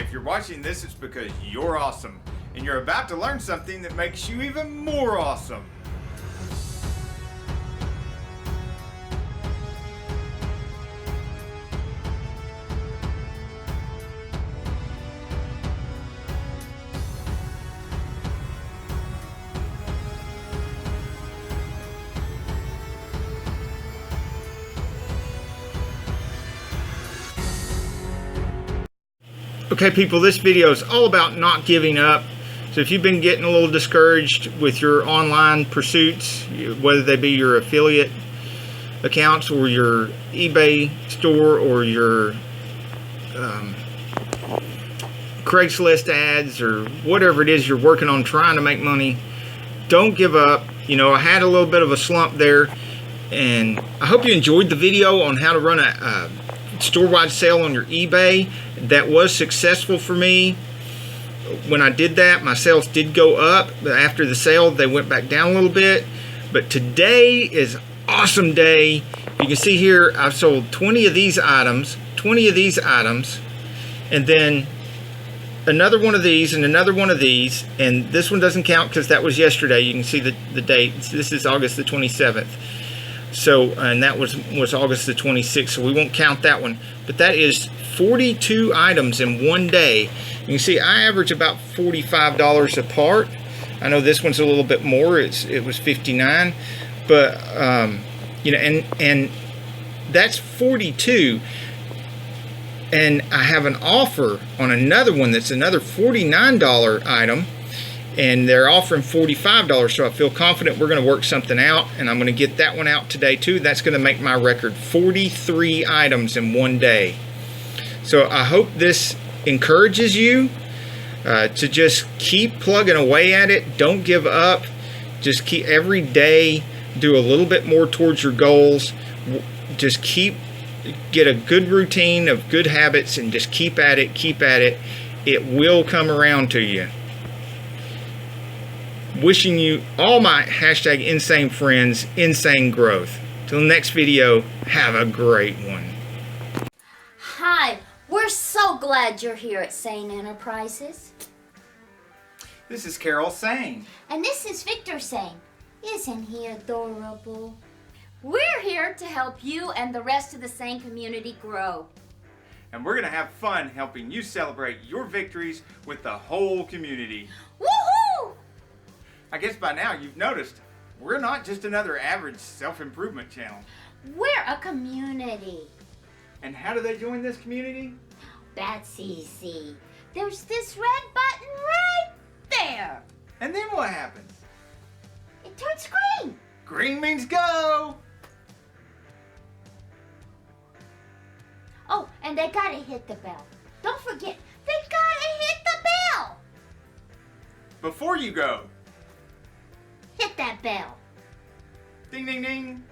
If you're watching this, it's because you're awesome, and you're about to learn something that makes you even more awesome. Okay people, this video is all about not giving up. So if you've been getting a little discouraged with your online pursuits, whether they be your affiliate accounts or your eBay store or your Craigslist ads or whatever it is you're working on trying to make money, don't give up. You know, I had a little bit of a slump there, and I hope you enjoyed the video on how to run a store-wide sale on your eBay. That was successful for me. When I did that, my sales did go up, but after the sale they went back down a little bit. But today is an awesome day. You can see here I've sold 20 of these items, and then another one of these and another one of these, and this one doesn't count because that was yesterday. You can see the date. This is August the 27th. So, and that was August the 26th, so we won't count that one. But that is 42 items in one day. You can see I average about $45 a part. I know this one's a little bit more. It was $59, but you know, and that's 42. And I have an offer on another one that's another $49 item, and they're offering $45, so I feel confident we're going to work something out, and I'm going to get that one out today too. That's going to make my record 43 items in one day. So I hope this encourages you to just keep plugging away at it. Don't give up. Just keep every day, do a little bit more towards your goals. Just get a good routine of good habits and just keep at it. It will come around to you. Wishing you all my hashtag insane friends insane growth. Till the next video, have a great one. Hi, we're so glad you're here at Sane Enterprises. This is Carol Sane. And this is Victor Sane. Isn't he adorable? We're here to help you and the rest of the Sane community grow. And we're going to have fun helping you celebrate your victories with the whole community. Woohoo! I guess by now you've noticed, we're not just another average self-improvement channel. We're a community. And how do they join this community? That's easy. There's this red button right there. And then what happens? It turns green. Green means go! Oh, and they gotta hit the bell. Don't forget, they gotta hit the bell. Before you go, Hit that bell. ding ding ding.